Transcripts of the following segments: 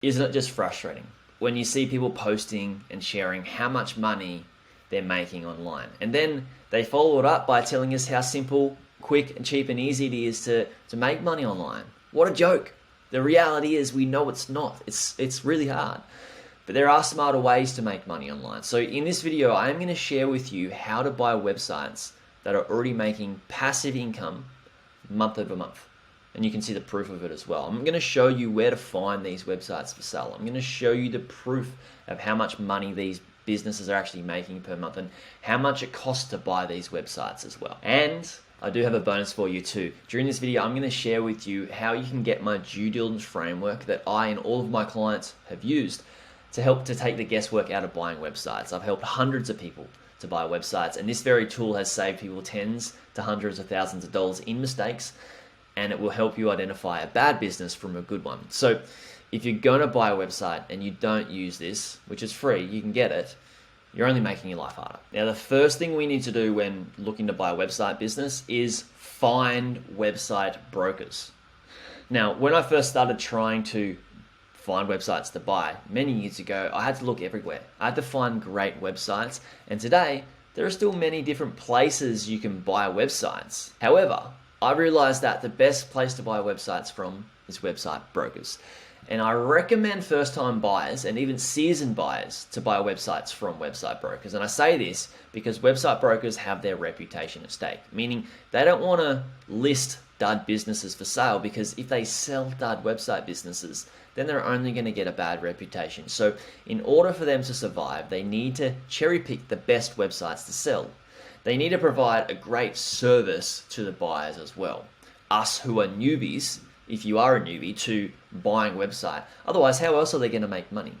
Isn't it just frustrating when you see people posting and sharing how much money they're making online, and then they follow it up by telling us how simple, quick, and cheap and easy it is to make money online? What a joke. The reality is we know it's not. It's really hard. But there are smarter ways to make money online. So in this video, I'm going to share with you how to buy websites that are already making passive income month over month. And you can see the proof of it as well. I'm going to show you where to find these websites for sale. I'm going to show you the proof of how much money these businesses are actually making per month and how much it costs to buy these websites as well. And I do have a bonus for you too. During this video, I'm going to share with you how you can get my due diligence framework that I and all of my clients have used to help to take the guesswork out of buying websites. I've helped hundreds of people to buy websites, and this very tool has saved people tens to hundreds of thousands of dollars in mistakes, and it will help you identify a bad business from a good one. So if you're going to buy a website and you don't use this, which is free, you can get it, you're only making your life harder. Now, the first thing we need to do when looking to buy a website business is find website brokers. Now, when I first started trying to find websites to buy many years ago, I had to look everywhere. I had to find great websites, and today there are still many different places you can buy websites. However, I realized that the best place to buy websites from is website brokers. And I recommend first-time buyers and even seasoned buyers to buy websites from website brokers. And I say this because website brokers have their reputation at stake, meaning they don't want to list dud businesses for sale, because if they sell dud website businesses, then they're only going to get a bad reputation. So in order for them to survive, they need to cherry pick the best websites to sell. They need to provide a great service to the buyers as well. Us who are newbies, if you are a newbie, to buying a website. Otherwise, how else are they going to make money?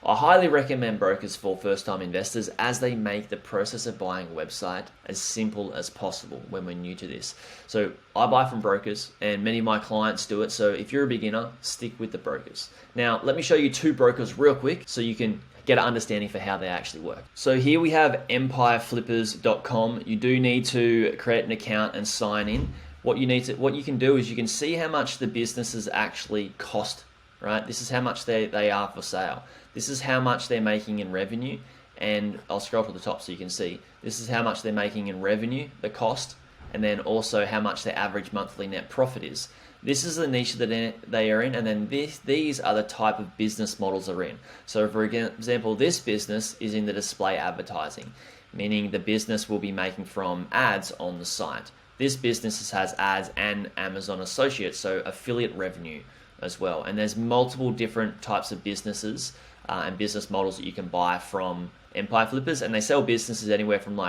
I highly recommend brokers for first-time investors, as they make the process of buying a website as simple as possible when we're new to this. So I buy from brokers, and many of my clients do it. So if you're a beginner, stick with the brokers. Now, let me show you two brokers real quick so you can get an understanding for how they actually work. So here we have empireflippers.com. You do need to create an account and sign in. What you can do is you can see how much the businesses actually cost, right? This is how much they are for sale. This is how much they're making in revenue, and I'll scroll to the top so you can see. This is how much they're making in revenue, the cost, and then also how much their average monthly net profit is. This is the niche that they are in, and then these are the type of business models they're in. So for example, this business is in the display advertising, meaning the business will be making from ads on the site. This business has ads and Amazon Associates, so affiliate revenue as well. And there's multiple different types of businesses and business models that you can buy from Empire Flippers, and they sell businesses anywhere from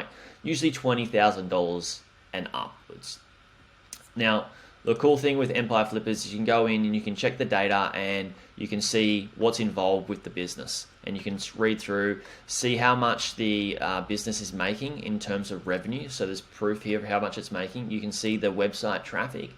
usually $20,000 and upwards. Now, the cool thing with Empire Flippers is you can go in and you can check the data and you can see what's involved with the business. And you can read through, see how much the business is making in terms of revenue. So there's proof here of how much it's making. You can see the website traffic.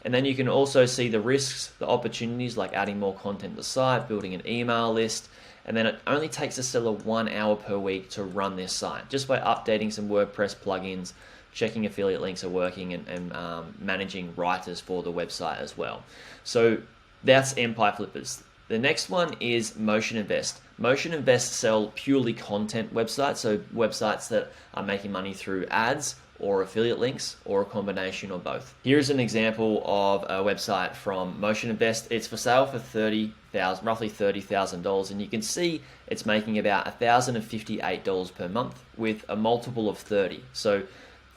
And then you can also see the risks, the opportunities, like adding more content to the site, building an email list. And then it only takes a seller 1 hour per week to run their site, just by updating some WordPress plugins, checking affiliate links are working, and managing writers for the website as well. So that's Empire Flippers. The next one is Motion Invest. Motion Invest sell purely content websites, so websites that are making money through ads or affiliate links, or a combination of both. Here's an example of a website from Motion Invest. It's for sale for roughly $30,000, and you can see it's making about $1,058 per month with a multiple of 30. So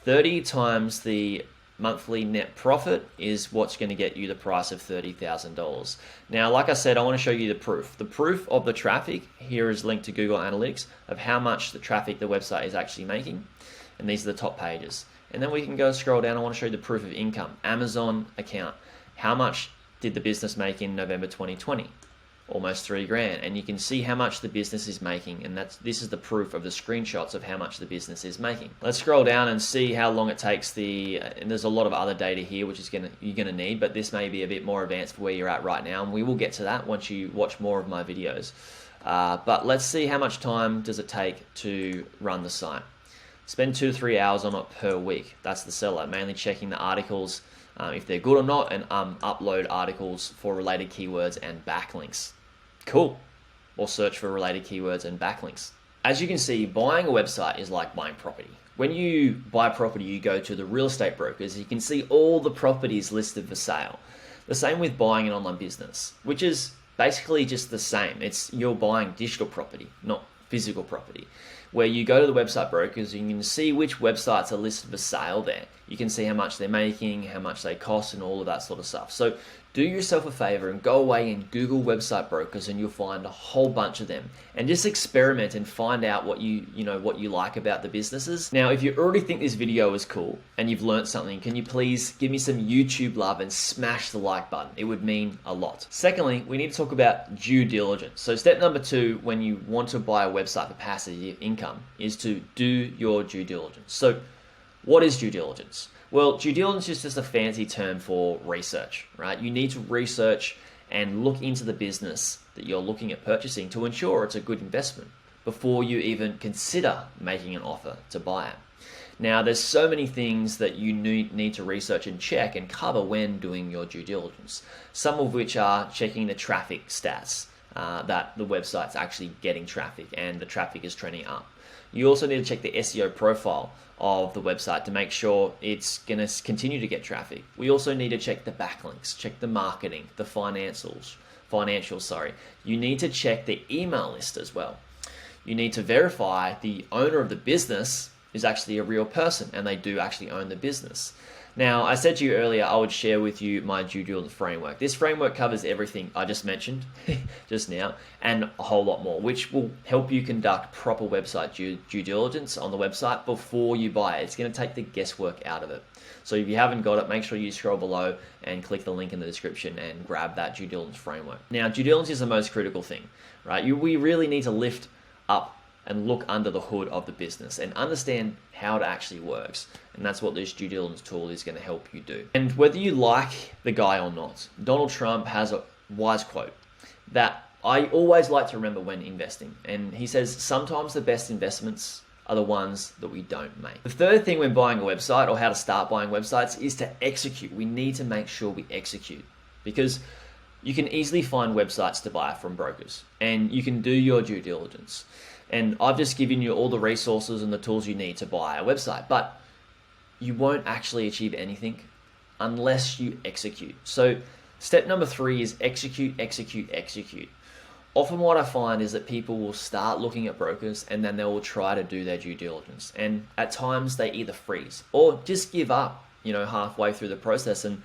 30 times the monthly net profit is what's going to get you the price of $30,000. Now, like I said, I want to show you the proof. The proof of the traffic here is linked to Google Analytics of how much the traffic the website is actually making. And these are the top pages. And then we can go scroll down. I want to show you the proof of income. Amazon account. How much did the business make in November 2020? Almost $3,000. And you can see how much the business is making. And this is the proof of the screenshots of how much the business is making. Let's scroll down and see how long it takes and there's a lot of other data here, which is you're gonna need, but this may be a bit more advanced for where you're at right now. And we will get to that once you watch more of my videos. But let's see how much time does it take to run the site. Spend 2 to 3 hours on it per week. That's the seller, mainly checking the articles, if they're good or not, and upload articles for related keywords and backlinks. Cool. Or search for related keywords and backlinks. As you can see, buying a website is like buying property. When you buy property, you go to the real estate brokers. You can see all the properties listed for sale. The same with buying an online business, which is basically just the same. You're buying digital property, not physical property, where you go to the website brokers and you can see which websites are listed for sale there. You can see how much they're making, how much they cost, and all of that sort of stuff. So do yourself a favor and go away and Google website brokers, and you'll find a whole bunch of them, and just experiment and find out what you like about the businesses. Now, if you already think this video is cool and you've learned something, can you please give me some YouTube love and smash the like button? It would mean a lot. Secondly, we need to talk about due diligence. So step number 2, when you want to buy a website for passive income, is to do your due diligence. So what is due diligence? Well, due diligence is just a fancy term for research, right? You need to research and look into the business that you're looking at purchasing to ensure it's a good investment before you even consider making an offer to buy it. Now, there's so many things that you need to research and check and cover when doing your due diligence, some of which are checking the traffic stats, that the website's actually getting traffic and the traffic is trending up. You also need to check the SEO profile of the website to make sure it's going to continue to get traffic. We also need to check the backlinks, check the marketing, the financials. You need to check the email list as well. You need to verify the owner of the business is actually a real person and they do actually own the business. Now, I said to you earlier, I would share with you my due diligence framework. This framework covers everything I just mentioned just now and a whole lot more, which will help you conduct proper website due diligence on the website before you buy it. It's going to take the guesswork out of it. So if you haven't got it, make sure you scroll below and click the link in the description and grab that due diligence framework. Now, due diligence is the most critical thing, right? We really need to lift up and look under the hood of the business and understand how it actually works. And that's what this due diligence tool is going to help you do. And whether you like the guy or not, Donald Trump has a wise quote that I always like to remember when investing. And he says, sometimes the best investments are the ones that we don't make. The third thing when buying a website, or how to start buying websites, is to execute. We need to make sure we execute, because you can easily find websites to buy from brokers and you can do your due diligence. And I've just given you all the resources and the tools you need to buy a website, but you won't actually achieve anything unless you execute. So step number 3 is execute. Often what I find is that people will start looking at brokers and then they will try to do their due diligence. And at times they either freeze or just give up, halfway through the process, and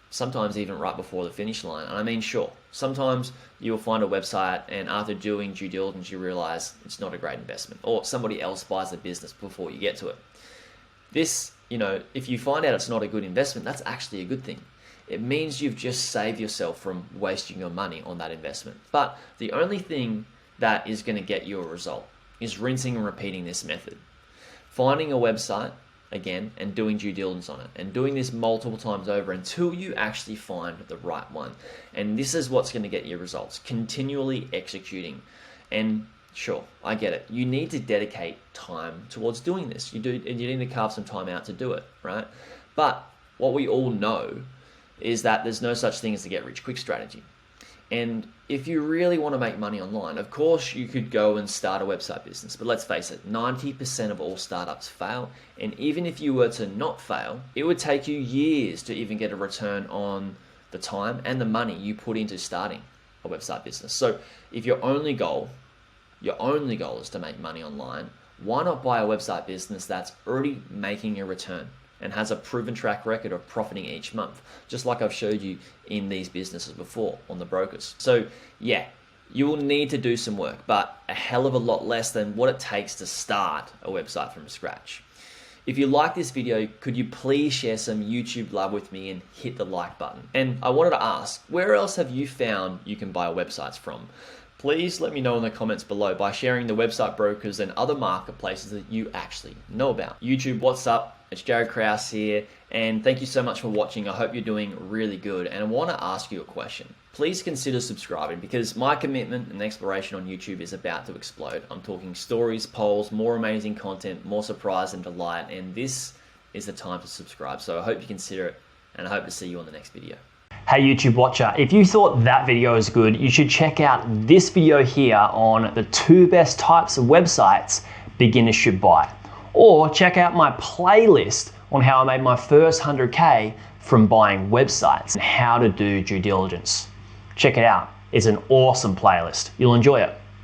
sometimes even right before the finish line. And I mean, sure, sometimes you'll find a website and after doing due diligence, you realize it's not a great investment, or somebody else buys the business before you get to it. This, if you find out it's not a good investment, that's actually a good thing. It means you've just saved yourself from wasting your money on that investment. But the only thing that is going to get you a result is rinsing and repeating this method. Finding a website, again, and doing due diligence on it, and doing this multiple times over until you actually find the right one. And this is what's going to get you results, continually executing. And sure, I get it. You need to dedicate time towards doing this. You need to carve some time out to do it, right? But what we all know is that there's no such thing as a get rich quick strategy. And if you really want to make money online, of course you could go and start a website business, but let's face it, 90% of all startups fail. And even if you were to not fail, it would take you years to even get a return on the time and the money you put into starting a website business. So if your only goal is to make money online, why not buy a website business that's already making a return and has a proven track record of profiting each month, just like I've showed you in these businesses before on the brokers. So yeah, you will need to do some work, but a hell of a lot less than what it takes to start a website from scratch. If you like this video, could you please share some YouTube love with me and hit the like button? And I wanted to ask, where else have you found you can buy websites from? Please let me know in the comments below by sharing the website brokers and other marketplaces that you actually know about. YouTube, what's up? It's Jared Krause here, and thank you so much for watching. I hope you're doing really good, and I want to ask you a question. Please consider subscribing, because my commitment and exploration on YouTube is about to explode. I'm talking stories, polls, more amazing content, more surprise and delight, and this is the time to subscribe. So I hope you consider it, and I hope to see you on the next video. Hey YouTube watcher, if you thought that video was good, you should check out this video here on the 2 best types of websites beginners should buy. Or check out my playlist on how I made my first 100K from buying websites and how to do due diligence. Check it out. It's an awesome playlist. You'll enjoy it.